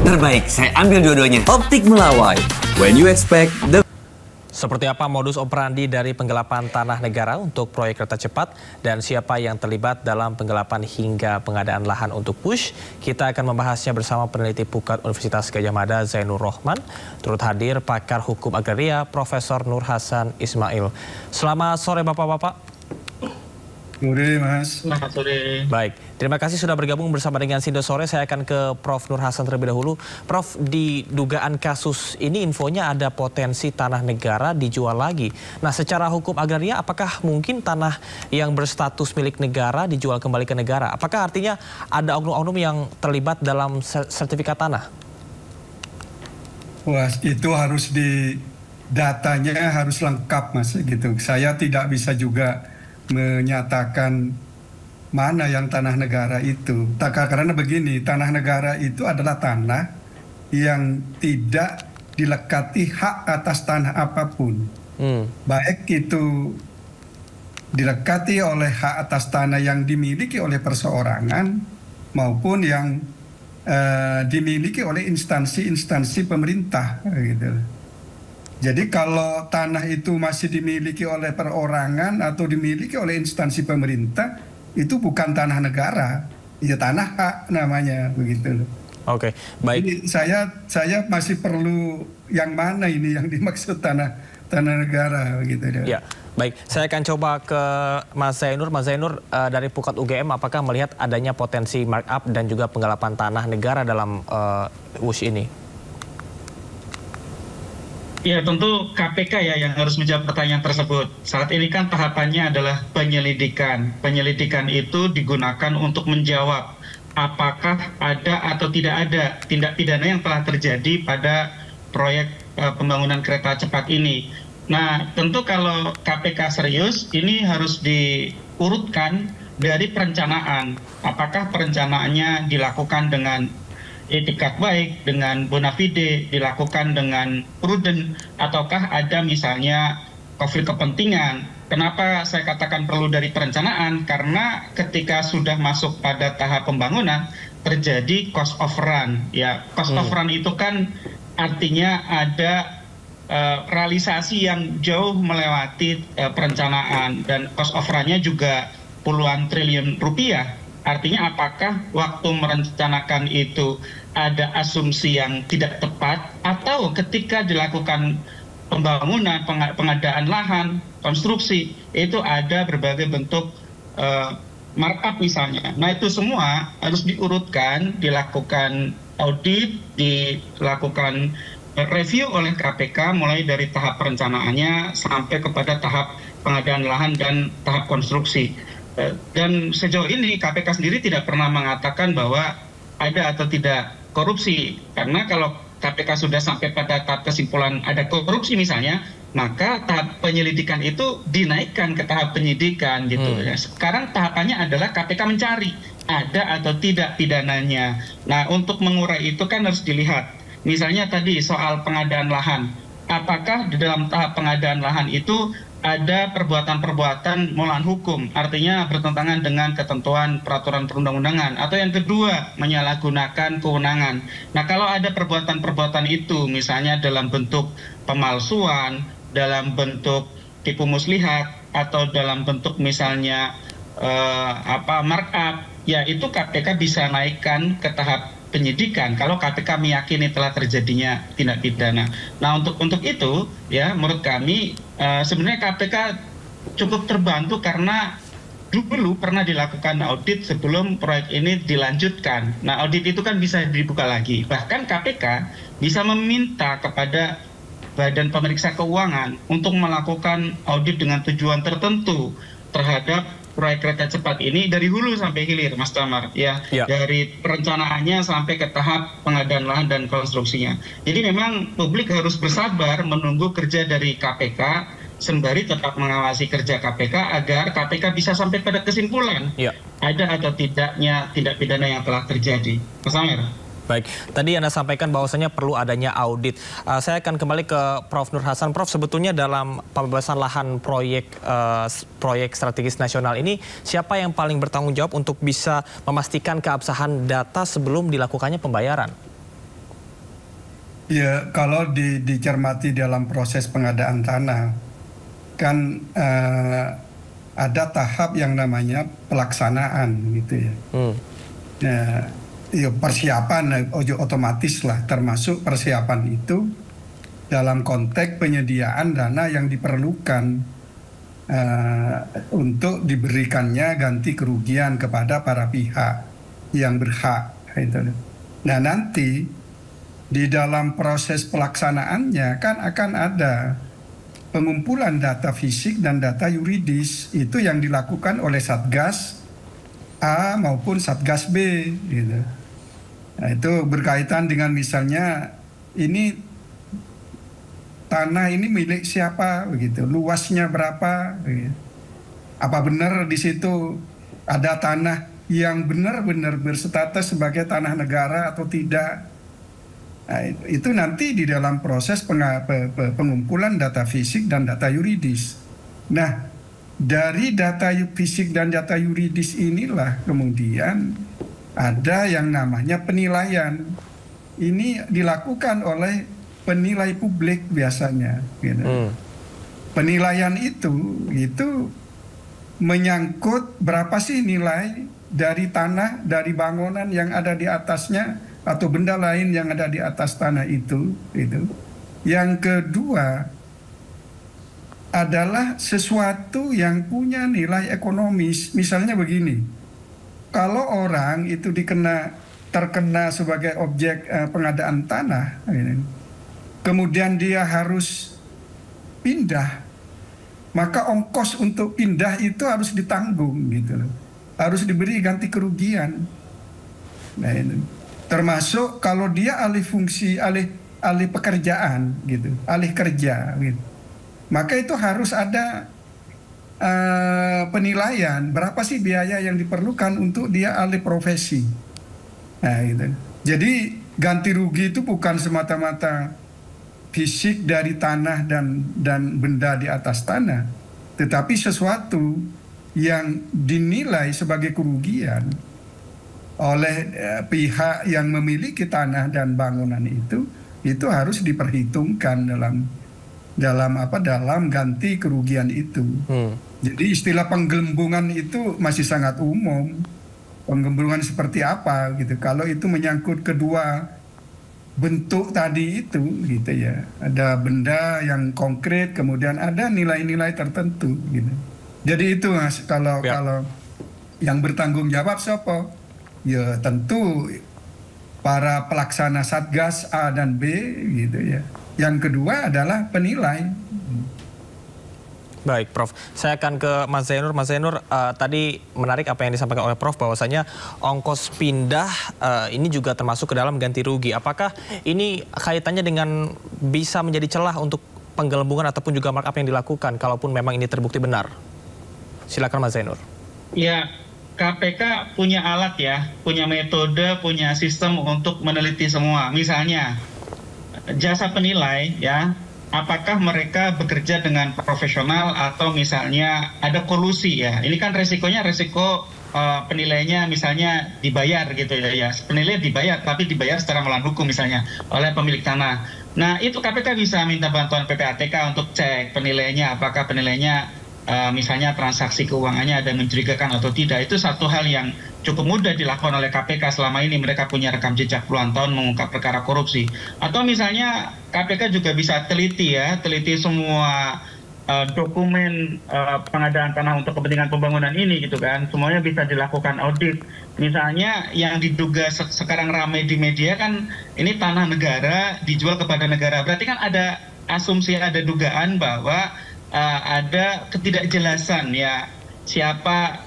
Terbaik, saya ambil dua-duanya. Optik Melawai, when you expect the... Seperti apa modus operandi dari penggelapan tanah negara untuk proyek kereta cepat dan siapa yang terlibat dalam penggelapan hingga pengadaan lahan untuk PUSH? Kita akan membahasnya bersama peneliti Pukat Universitas Gadjah Mada Zainur Rohman. Turut hadir pakar hukum agraria Profesor Nur Hasan Ismail. Selamat sore Bapak-Bapak. Sore Mas. Selamat sore. Baik, terima kasih sudah bergabung bersama dengan Sindo Sore. Saya akan ke Prof. Nur Hasan terlebih dahulu. Prof, di dugaan kasus ini infonya ada potensi tanah negara dijual lagi. Nah, secara hukum agraria apakah mungkin tanah yang berstatus milik negara dijual kembali ke negara? Apakah artinya ada oknum-oknum yang terlibat dalam sertifikat tanah? Wah, itu harus datanya harus lengkap Mas gitu. Saya tidak bisa juga menyatakan mana yang tanah negara itu. Karena begini, tanah negara itu adalah tanah yang tidak dilekati hak atas tanah apapun. Baik itu dilekati oleh hak atas tanah yang dimiliki oleh perseorangan maupun yang dimiliki oleh instansi-instansi pemerintah gitu. Jadi kalau tanah itu masih dimiliki oleh perorangan atau dimiliki oleh instansi pemerintah, itu bukan tanah negara, ya tanah hak namanya begitu. Oke, baik. Jadi saya masih perlu yang mana ini yang dimaksud tanah negara begitu. Ya, baik. Saya akan coba ke Mas Zainur. Mas Zainur dari Pukat UGM, apakah melihat adanya potensi markup dan juga penggelapan tanah negara dalam WUSH ini? Ya, tentu KPK ya yang harus menjawab pertanyaan tersebut. Saat ini kan tahapannya adalah penyelidikan. Penyelidikan itu digunakan untuk menjawab apakah ada atau tidak ada tindak pidana yang telah terjadi pada proyek pembangunan kereta cepat ini. Nah, tentu kalau KPK serius, ini harus diurutkan dari perencanaan. Apakah perencanaannya dilakukan dengan etikat baik, dengan bona fide, dilakukan dengan prudent, ataukah ada misalnya konflik kepentingan. Kenapa saya katakan perlu dari perencanaan? Karena ketika sudah masuk pada tahap pembangunan, terjadi cost of run. Ya, cost of run itu kan artinya ada realisasi yang jauh melewati perencanaan, dan cost of run-nya juga puluhan triliun rupiah. Artinya apakah waktu merencanakan itu ada asumsi yang tidak tepat, atau ketika dilakukan pembangunan, pengadaan lahan, konstruksi, itu ada berbagai bentuk markup misalnya. Nah, itu semua harus diurutkan, dilakukan audit, dilakukan review oleh KPK mulai dari tahap perencanaannya sampai kepada tahap pengadaan lahan dan tahap konstruksi. Dan sejauh ini KPK sendiri tidak pernah mengatakan bahwa ada atau tidak korupsi. Karena kalau KPK sudah sampai pada tahap kesimpulan ada korupsi misalnya, maka tahap penyelidikan itu dinaikkan ke tahap penyidikan gitu. Sekarang tahapannya adalah KPK mencari ada atau tidak pidananya. Nah, untuk mengurai itu kan harus dilihat. Misalnya tadi soal pengadaan lahan. Apakah di dalam tahap pengadaan lahan itu ada perbuatan-perbuatan melawan hukum, artinya bertentangan dengan ketentuan peraturan perundang-undangan, atau yang kedua menyalahgunakan kewenangan. Nah, kalau ada perbuatan-perbuatan itu misalnya dalam bentuk pemalsuan, dalam bentuk tipu muslihat, atau dalam bentuk misalnya markup, ya itu KPK bisa naikkan ke tahap penyidikan kalau KPK meyakini telah terjadinya tindak pidana. Nah, untuk itu ya menurut kami sebenarnya KPK cukup terbantu karena dulu pernah dilakukan audit sebelum proyek ini dilanjutkan. Nah, audit itu kan bisa dibuka lagi. Bahkan KPK bisa meminta kepada Badan Pemeriksa Keuangan untuk melakukan audit dengan tujuan tertentu terhadap proyek kereta cepat ini dari hulu sampai hilir, Mas Damar, ya. Dari perencanaannya sampai ke tahap pengadaan lahan dan konstruksinya. Jadi memang publik harus bersabar menunggu kerja dari KPK, sembari tetap mengawasi kerja KPK agar KPK bisa sampai pada kesimpulan ada atau tidaknya tindak pidana yang telah terjadi. Mas Amir. Baik, tadi Anda sampaikan bahwasannya perlu adanya audit. Saya akan kembali ke Prof. Nur Hasan. Prof, sebetulnya dalam pembebasan lahan proyek strategis nasional ini, siapa yang paling bertanggung jawab untuk bisa memastikan keabsahan data sebelum dilakukannya pembayaran? Ya, kalau dicermati dalam proses pengadaan tanah, kan ada tahap yang namanya pelaksanaan gitu ya. Ya, persiapan otomatis lah, termasuk persiapan itu dalam konteks penyediaan dana yang diperlukan untuk diberikannya ganti kerugian kepada para pihak yang berhak. Gitu. Nah, nanti di dalam proses pelaksanaannya kan akan ada pengumpulan data fisik dan data yuridis, itu yang dilakukan oleh Satgas A maupun Satgas B gitu. Nah, itu berkaitan dengan misalnya ini tanah ini milik siapa begitu, luasnya berapa begitu. Apa benar di situ ada tanah yang benar-benar berstatus sebagai tanah negara atau tidak. Nah, itu nanti di dalam proses pengumpulan data fisik dan data yuridis. Nah, dari data fisik dan data yuridis inilah kemudian ada yang namanya penilaian. Ini dilakukan oleh penilai publik biasanya. Gitu. Penilaian itu menyangkut berapa sih nilai dari tanah, dari bangunan yang ada di atasnya, atau benda lain yang ada di atas tanah itu. Yang kedua adalah sesuatu yang punya nilai ekonomis. Misalnya begini, kalau orang itu terkena sebagai objek pengadaan tanah, kemudian dia harus pindah, maka ongkos untuk pindah itu harus ditanggung gitu loh. Harus diberi ganti kerugian. Nah, ini termasuk kalau dia alih fungsi, alih pekerjaan gitu, alih kerja gitu. Maka itu harus ada penilaian berapa sih biaya yang diperlukan untuk dia alih profesi. Nah, gitu. Jadi ganti rugi itu bukan semata-mata fisik dari tanah dan benda di atas tanah, tetapi sesuatu yang dinilai sebagai kerugian oleh pihak yang memiliki tanah dan bangunan itu harus diperhitungkan dalam ganti kerugian itu. Jadi istilah penggelembungan itu masih sangat umum. Penggelembungan seperti apa gitu? Kalau itu menyangkut kedua bentuk tadi itu gitu ya. Ada benda yang konkret, kemudian ada nilai-nilai tertentu gitu. Jadi itu Mas, kalau yang bertanggung jawab siapa? Ya tentu para pelaksana Satgas A dan B gitu ya. Yang kedua adalah penilai. Baik, Prof. Saya akan ke Mas Zainur. Mas Zainur, tadi menarik apa yang disampaikan oleh Prof bahwasanya ongkos pindah ini juga termasuk ke dalam ganti rugi. Apakah ini kaitannya dengan bisa menjadi celah untuk penggelembungan ataupun juga markup yang dilakukan kalaupun memang ini terbukti benar? Silakan Mas Zainur. Ya, KPK punya alat ya, punya metode, punya sistem untuk meneliti semua. Misalnya jasa penilai ya, apakah mereka bekerja dengan profesional atau misalnya ada kolusi ya. Ini kan resikonya resiko penilainya misalnya dibayar gitu ya. Penilai dibayar tapi dibayar secara melawan hukum misalnya oleh pemilik tanah. Nah, itu KPK bisa minta bantuan PPATK untuk cek penilainya, apakah penilainya misalnya transaksi keuangannya ada mencurigakan atau tidak. Itu satu hal yang cukup mudah dilakukan oleh KPK selama ini. Mereka punya rekam jejak puluhan tahun mengungkap perkara korupsi. Atau misalnya KPK juga bisa teliti semua dokumen pengadaan tanah untuk kepentingan pembangunan ini gitu kan. Semuanya bisa dilakukan audit. Misalnya yang diduga sekarang ramai di media kan ini tanah negara dijual kepada negara. Berarti kan ada asumsi, ada dugaan bahwa ada ketidakjelasan ya, siapa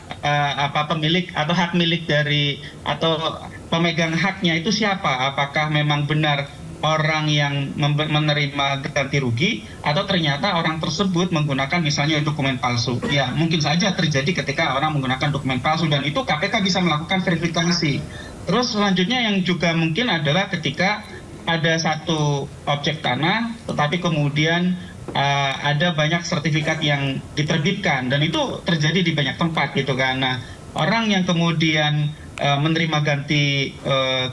pemilik atau hak milik dari atau pemegang haknya itu siapa, apakah memang benar orang yang menerima ganti rugi atau ternyata orang tersebut menggunakan misalnya dokumen palsu. Ya mungkin saja terjadi ketika orang menggunakan dokumen palsu, dan itu KPK bisa melakukan verifikasi. Terus selanjutnya yang juga mungkin adalah ketika ada satu objek tanah tetapi kemudian ada banyak sertifikat yang diterbitkan, dan itu terjadi di banyak tempat gitu kan. Nah, orang yang kemudian menerima ganti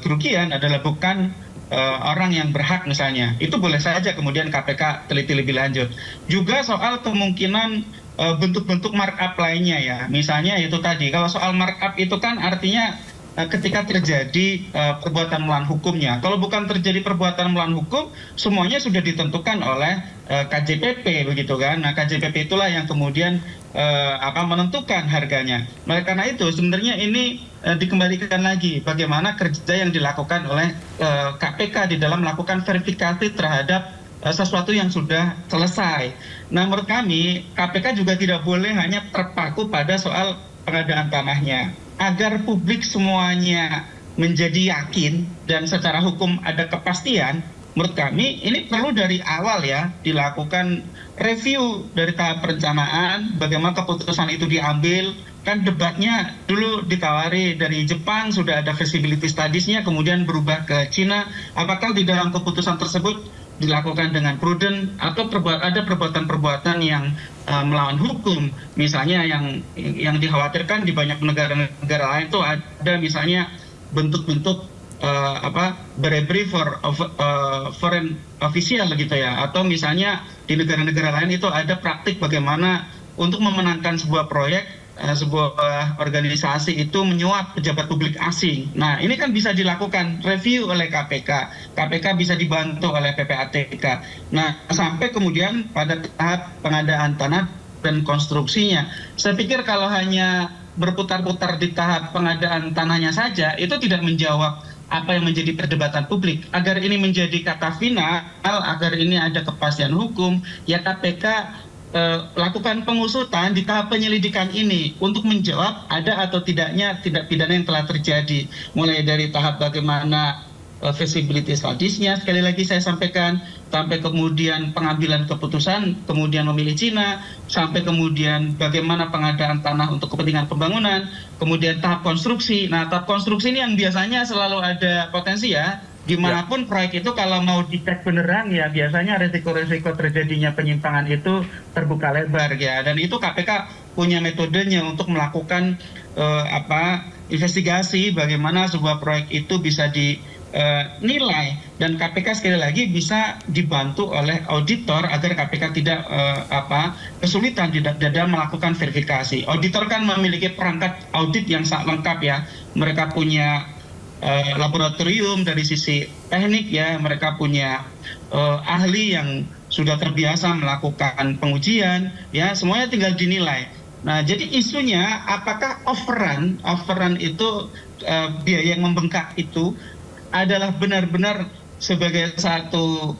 kerugian adalah bukan orang yang berhak misalnya, itu boleh saja kemudian KPK teliti lebih lanjut. Juga soal kemungkinan bentuk-bentuk markup lainnya ya, misalnya itu tadi, kalau soal markup itu kan artinya ketika terjadi perbuatan melawan hukumnya. Kalau bukan terjadi perbuatan melawan hukum, semuanya sudah ditentukan oleh KJPP begitu kan. Nah, KJPP itulah yang kemudian menentukan harganya. Nah, karena itu sebenarnya ini dikembalikan lagi bagaimana kerja yang dilakukan oleh KPK di dalam melakukan verifikasi terhadap sesuatu yang sudah selesai. Nah, menurut kami KPK juga tidak boleh hanya terpaku pada soal pengadaan tanahnya. Agar publik semuanya menjadi yakin dan secara hukum ada kepastian, menurut kami ini perlu dari awal ya dilakukan review dari tahap perencanaan, bagaimana keputusan itu diambil. Kan debatnya dulu ditawari dari Jepang, sudah ada feasibility studies-nya, kemudian berubah ke Cina. Apakah di dalam keputusan tersebut dilakukan dengan prudent atau ada perbuatan-perbuatan yang melawan hukum, misalnya yang dikhawatirkan di banyak negara-negara lain itu ada misalnya bentuk-bentuk bribery for foreign official gitu ya, atau misalnya di negara-negara lain itu ada praktik bagaimana untuk memenangkan sebuah proyek, sebuah organisasi itu menyuap pejabat publik asing. Nah, ini kan bisa dilakukan review oleh KPK. KPK bisa dibantu oleh PPATK. Nah, sampai kemudian pada tahap pengadaan tanah dan konstruksinya. Saya pikir kalau hanya berputar-putar di tahap pengadaan tanahnya saja, itu tidak menjawab apa yang menjadi perdebatan publik. Agar ini menjadi kata final, agar ini ada kepastian hukum, ya KPK lakukan pengusutan di tahap penyelidikan ini untuk menjawab ada atau tidaknya tindak pidana yang telah terjadi, mulai dari tahap bagaimana feasibility studies-nya, sekali lagi saya sampaikan, sampai kemudian pengambilan keputusan, kemudian memilih Cina, sampai kemudian bagaimana pengadaan tanah untuk kepentingan pembangunan, kemudian tahap konstruksi. Nah, tahap konstruksi ini yang biasanya selalu ada potensi ya, dimanapun proyek itu kalau mau dicek beneran ya biasanya resiko-resiko terjadinya penyimpangan itu terbuka lebar ya, dan itu KPK punya metodenya untuk melakukan investigasi bagaimana sebuah proyek itu bisa dinilai, dan KPK sekali lagi bisa dibantu oleh auditor agar KPK tidak kesulitan dalam melakukan verifikasi. Auditor kan memiliki perangkat audit yang sangat lengkap ya, mereka punya laboratorium dari sisi teknik ya, mereka punya ahli yang sudah terbiasa melakukan pengujian ya, semuanya tinggal dinilai. Nah, jadi isunya apakah offeran itu biaya yang membengkak itu adalah benar-benar sebagai satu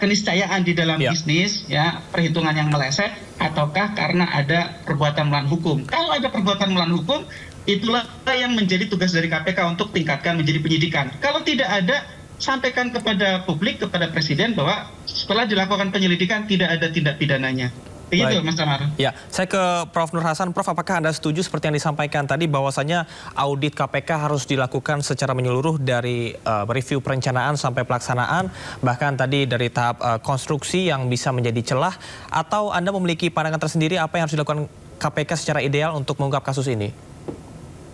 keniscayaan di dalam bisnis ya, perhitungan yang meleset, ataukah karena ada perbuatan melawan hukum. Kalau ada perbuatan melawan hukum, itulah yang menjadi tugas dari KPK untuk tingkatkan menjadi penyidikan. Kalau tidak ada, sampaikan kepada publik, kepada Presiden bahwa setelah dilakukan penyelidikan tidak ada tindak pidananya. Begitu, Mas Tamar. Ya, saya ke Prof. Nur Hasan. Prof, apakah Anda setuju seperti yang disampaikan tadi bahwasanya audit KPK harus dilakukan secara menyeluruh dari review perencanaan sampai pelaksanaan, bahkan tadi dari tahap konstruksi yang bisa menjadi celah, atau Anda memiliki pandangan tersendiri apa yang harus dilakukan KPK secara ideal untuk mengungkap kasus ini?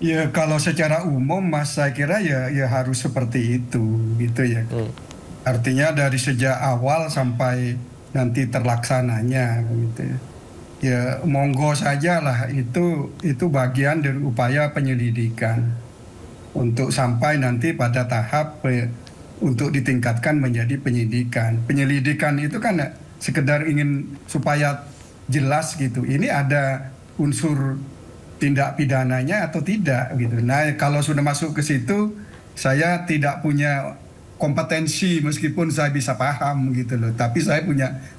Ya, kalau secara umum Mas, saya kira ya harus seperti itu gitu ya. Artinya dari sejak awal sampai nanti terlaksananya gitu ya. Ya monggo saja lah, itu bagian dari upaya penyelidikan untuk sampai nanti pada tahap untuk ditingkatkan menjadi penyidikan. Penyelidikan itu kan sekedar ingin supaya jelas gitu, ini ada unsur tindak pidananya atau tidak gitu. Nah, kalau sudah masuk ke situ, saya tidak punya kompetensi meskipun saya bisa paham gitu loh. Tapi saya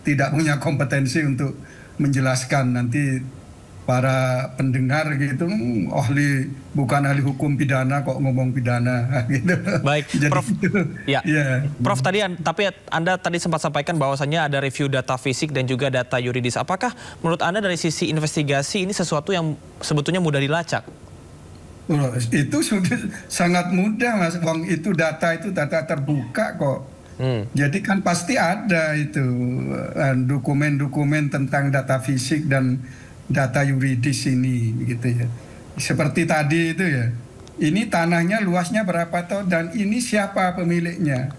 tidak punya kompetensi untuk menjelaskan nanti para pendengar gitu, bukan ahli hukum pidana kok ngomong pidana gitu. Baik, jadi, Prof. Ya. Prof, tapi Anda tadi sempat sampaikan bahwasannya ada review data fisik dan juga data yuridis. Apakah menurut Anda dari sisi investigasi ini sesuatu yang sebetulnya mudah dilacak? Itu sudah sangat mudah, Mas. Wong itu data terbuka kok. Jadi kan pasti ada itu dokumen-dokumen tentang data fisik dan data yuridis ini gitu ya. Seperti tadi itu ya. ini tanahnya luasnya berapa toh dan ini siapa pemiliknya.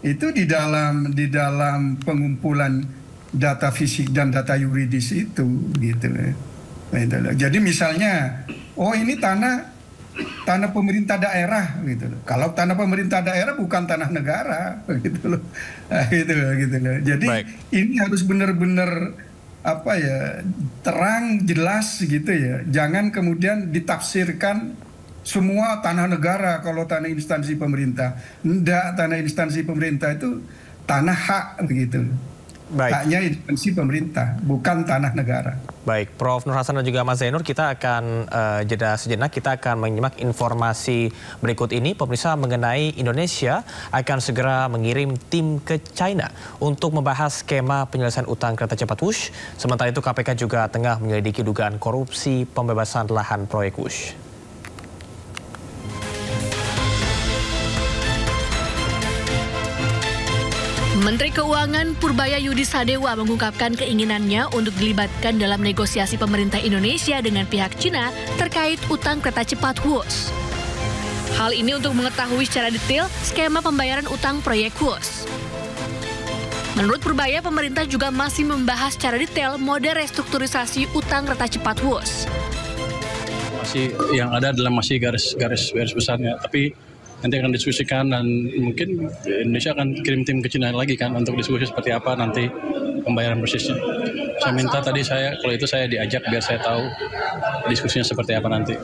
Itu di dalam pengumpulan data fisik dan data yuridis itu gitu. Jadi misalnya, oh ini tanah pemerintah daerah gitu loh. Kalau tanah pemerintah daerah bukan tanah negara gitu loh. Gitu loh. Jadi ini harus benar-benar terang jelas gitu ya. Jangan kemudian ditafsirkan semua tanah negara kalau tanah instansi pemerintah. Enggak, tanah instansi pemerintah itu tanah hak begitu. Haknya instansi pemerintah, bukan tanah negara. Baik, Prof. Nur Hasan dan juga Mas Zainur, kita akan jeda sejenak. Kita akan menyimak informasi berikut ini. Pemirsa, mengenai Indonesia akan segera mengirim tim ke China untuk membahas skema penyelesaian utang kereta cepat WUSH. Sementara itu KPK juga tengah menyelidiki dugaan korupsi pembebasan lahan proyek WUSH. Menteri Keuangan Purbaya Yudi Sadewa mengungkapkan keinginannya untuk dilibatkan dalam negosiasi pemerintah Indonesia dengan pihak Cina terkait utang kereta cepat WUSH. Hal ini untuk mengetahui secara detail skema pembayaran utang proyek WUSH. Menurut Purbaya, pemerintah juga masih membahas secara detail mode restrukturisasi utang kereta cepat WUSH. Masih yang ada adalah masih garis besarnya, tapi nanti akan diskusikan dan mungkin Indonesia akan kirim tim ke Cina lagi kan untuk diskusi seperti apa nanti pembayaran persisnya. Saya minta tadi kalau itu saya diajak biar saya tahu diskusinya seperti apa nanti.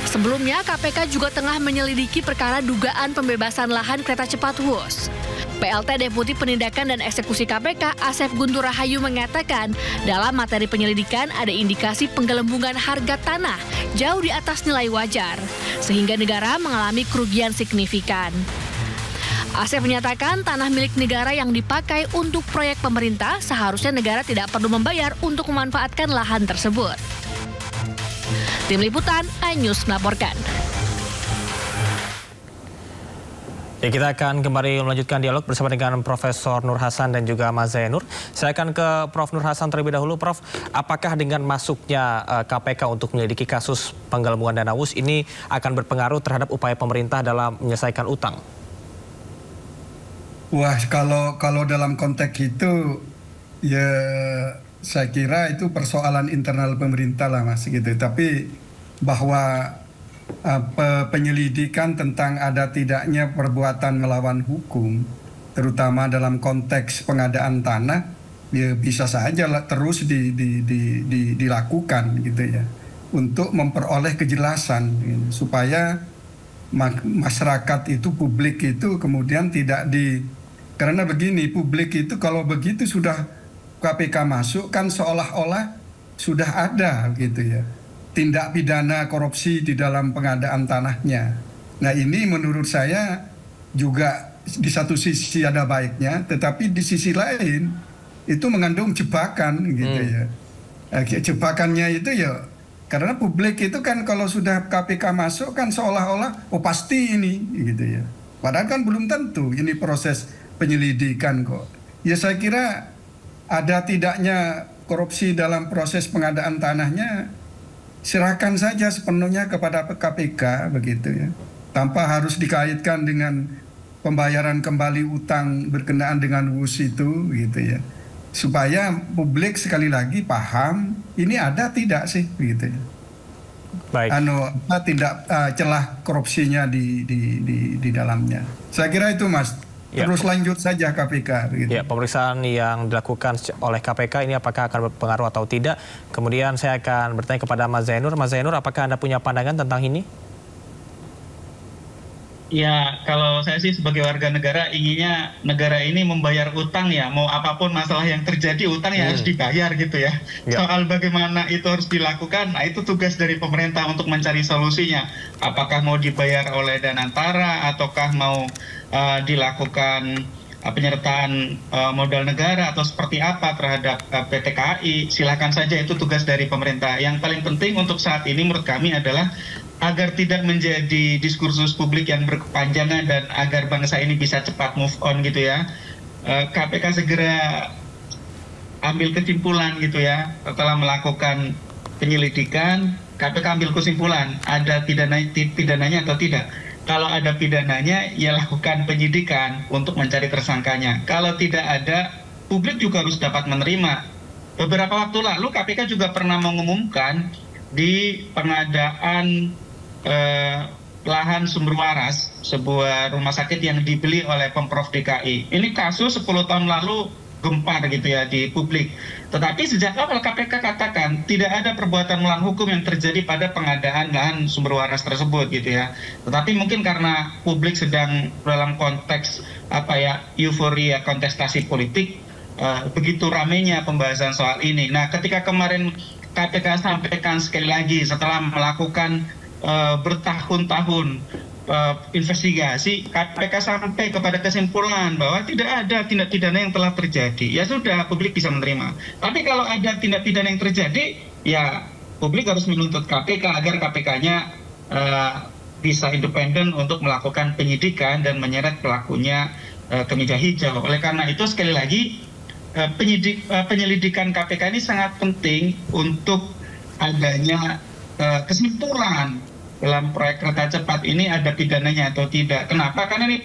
Sebelumnya, KPK juga tengah menyelidiki perkara dugaan pembebasan lahan kereta cepat WUSH. PLT Deputi Penindakan dan Eksekusi KPK Asep Guntur Rahayu mengatakan dalam materi penyelidikan ada indikasi penggelembungan harga tanah jauh di atas nilai wajar, sehingga negara mengalami kerugian signifikan. Asep menyatakan tanah milik negara yang dipakai untuk proyek pemerintah seharusnya negara tidak perlu membayar untuk memanfaatkan lahan tersebut. Tim Liputan, iNews melaporkan. Ya, kita akan kembali melanjutkan dialog bersama dengan Profesor Nur Hasan dan juga Mas Zainur. Saya akan ke Prof. Nur Hasan terlebih dahulu. Prof, apakah dengan masuknya KPK untuk menyelidiki kasus penggelembungan dana WUSH ini akan berpengaruh terhadap upaya pemerintah dalam menyelesaikan utang? Wah, kalau dalam konteks itu ya saya kira itu persoalan internal pemerintah lah Mas gitu. Tapi bahwa penyelidikan tentang ada tidaknya perbuatan melawan hukum, terutama dalam konteks pengadaan tanah, ya bisa saja terus dilakukan gitu ya, untuk memperoleh kejelasan gitu, supaya masyarakat itu, publik itu kemudian tidak karena begini, publik itu kalau begitu sudah KPK masuk kan seolah-olah sudah ada gitu ya tindak pidana korupsi di dalam pengadaan tanahnya. Nah ini menurut saya juga di satu sisi ada baiknya, tetapi di sisi lain itu mengandung jebakan gitu ya. Jebakannya itu ya karena publik itu kan kalau sudah KPK masuk kan seolah-olah oh pasti ini gitu ya. Padahal kan belum tentu, ini proses penyelidikan kok. Ya saya kira ada tidaknya korupsi dalam proses pengadaan tanahnya, serahkan saja sepenuhnya kepada KPK begitu ya, tanpa harus dikaitkan dengan pembayaran kembali utang berkenaan dengan WUSH itu gitu ya, supaya publik sekali lagi paham ini ada tidak sih gitu ya. Baik. Tindak celah korupsinya di dalamnya. Saya kira itu Mas. Terus lanjut saja KPK. Gitu. Ya, pemeriksaan yang dilakukan oleh KPK ini apakah akan berpengaruh atau tidak? Kemudian saya akan bertanya kepada Mas Zainur. Mas Zainur, apakah Anda punya pandangan tentang ini? Ya, kalau saya sih sebagai warga negara inginnya negara ini membayar utang ya. Mau apapun masalah yang terjadi, utang ya harus dibayar gitu ya. Soal bagaimana itu harus dilakukan, nah itu tugas dari pemerintah untuk mencari solusinya. Apakah mau dibayar oleh Danantara ataukah mau dilakukan penyertaan modal negara atau seperti apa terhadap PT KAI, silakan saja, itu tugas dari pemerintah. Yang paling penting untuk saat ini menurut kami adalah agar tidak menjadi diskursus publik yang berkepanjangan dan agar bangsa ini bisa cepat move on gitu ya. KPK segera ambil kesimpulan gitu ya setelah melakukan penyelidikan, KPK ambil kesimpulan ada pidananya atau tidak. Kalau ada pidananya, ya lakukan penyidikan untuk mencari tersangkanya. Kalau tidak ada, publik juga harus dapat menerima. Beberapa waktu lalu KPK juga pernah mengumumkan di pengadaan lahan sumber waras, sebuah rumah sakit yang dibeli oleh Pemprov DKI. Ini kasus 10 tahun lalu gempar gitu ya di publik. Tetapi sejak awal KPK katakan tidak ada perbuatan melawan hukum yang terjadi pada pengadaan lahan sumber waras tersebut gitu ya. Tetapi mungkin karena publik sedang dalam konteks euforia kontestasi politik, begitu ramainya pembahasan soal ini. Nah, ketika kemarin KPK sampaikan sekali lagi setelah melakukan bertahun-tahun investigasi, KPK sampai kepada kesimpulan bahwa tidak ada tindak pidana yang telah terjadi. Ya sudah, publik bisa menerima. Tapi kalau ada tindak pidana yang terjadi, ya publik harus menuntut KPK agar KPK-nya bisa independen untuk melakukan penyidikan dan menyeret pelakunya ke meja hijau. Oleh karena itu, sekali lagi, penyelidikan KPK ini sangat penting untuk adanya kesimpulan dalam proyek kereta cepat ini ada pidananya atau tidak. Kenapa? Karena ini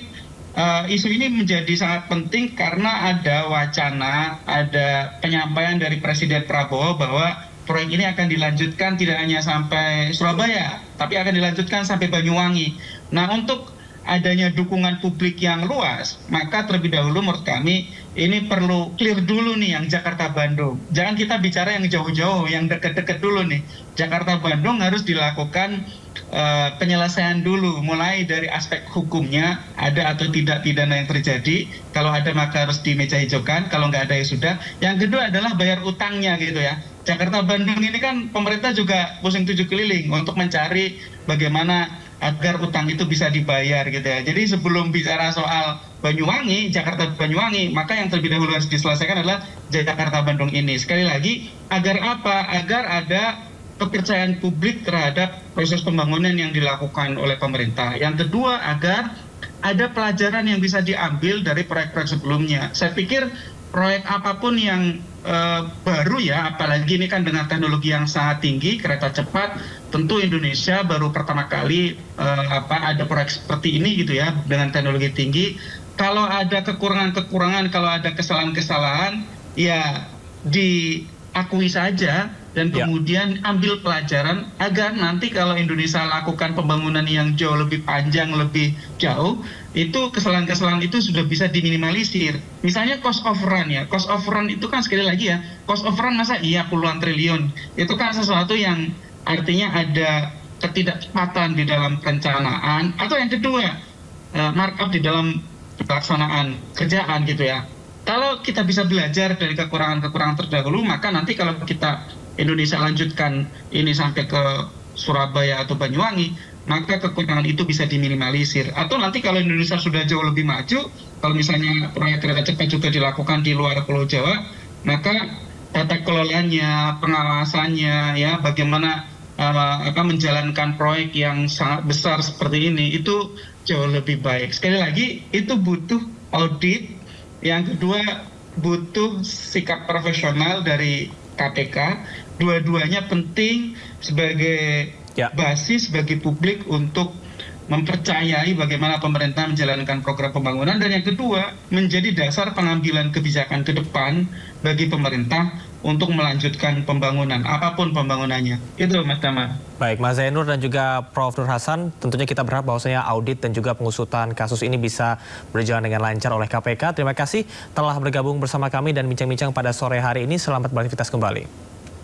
isu ini menjadi sangat penting karena ada wacana, ada penyampaian dari Presiden Prabowo bahwa proyek ini akan dilanjutkan tidak hanya sampai Surabaya, tapi akan dilanjutkan sampai Banyuwangi. Nah, untuk adanya dukungan publik yang luas, maka terlebih dahulu menurut kami ini perlu clear dulu nih yang Jakarta-Bandung. Jangan kita bicara yang jauh-jauh, yang dekat-dekat dulu nih. Jakarta-Bandung harus dilakukan penyelesaian dulu, mulai dari aspek hukumnya, ada atau tidak pidana yang terjadi. Kalau ada maka harus di meja hijaukan, kalau nggak ada ya sudah. Yang kedua adalah bayar utangnya gitu ya. Jakarta-Bandung ini kan pemerintah juga pusing 7 keliling untuk mencari bagaimana agar utang itu bisa dibayar gitu ya. Jadi sebelum bicara soal Banyuwangi, Jakarta-Banyuwangi, maka yang terlebih dahulu harus diselesaikan adalah Jakarta-Bandung ini. Sekali lagi, agar apa? Agar ada kepercayaan publik terhadap proses pembangunan yang dilakukan oleh pemerintah. Yang kedua, agar ada pelajaran yang bisa diambil dari proyek-proyek sebelumnya. Saya pikir proyek apapun yang baru ya, apalagi ini kan dengan teknologi yang sangat tinggi, kereta cepat, tentu Indonesia baru pertama kali ada proyek seperti ini gitu ya, dengan teknologi tinggi. Kalau ada kekurangan-kekurangan, kalau ada kesalahan-kesalahan, ya diakui saja dan kemudian ambil pelajaran agar nanti kalau Indonesia lakukan pembangunan yang jauh lebih panjang, lebih jauh, itu kesalahan-kesalahan itu sudah bisa diminimalisir. Misalnya cost of run ya, cost of run itu kan sekali lagi ya, cost of run masa iya puluhan triliun, itu kan sesuatu yang artinya ada ketidakcepatan di dalam perencanaan, atau yang kedua markup di dalam pelaksanaan kerjaan gitu ya. Kalau kita bisa belajar dari kekurangan-kekurangan terdahulu, maka nanti kalau kita Indonesia lanjutkan ini sampai ke Surabaya atau Banyuwangi, maka kekurangan itu bisa diminimalisir. Atau nanti kalau Indonesia sudah jauh lebih maju, kalau misalnya proyek kereta cepat juga dilakukan di luar Pulau Jawa, maka tata kelolanya, pengawasannya, ya bagaimana menjalankan proyek yang sangat besar seperti ini, itu jauh lebih baik. Sekali lagi, itu butuh audit. Yang kedua, butuh sikap profesional dari KPK. Dua-duanya penting sebagai basis bagi publik untuk mempercayai bagaimana pemerintah menjalankan program pembangunan, dan yang kedua menjadi dasar pengambilan kebijakan ke depan bagi pemerintah untuk melanjutkan pembangunan, apapun pembangunannya. Itu Mas Damar. Baik, Mas Zainur dan juga Prof. Nur Hasan, tentunya kita berharap bahwasanya audit dan juga pengusutan kasus ini bisa berjalan dengan lancar oleh KPK. Terima kasih telah bergabung bersama kami dan bincang-bincang pada sore hari ini. Selamat beraktivitas kembali.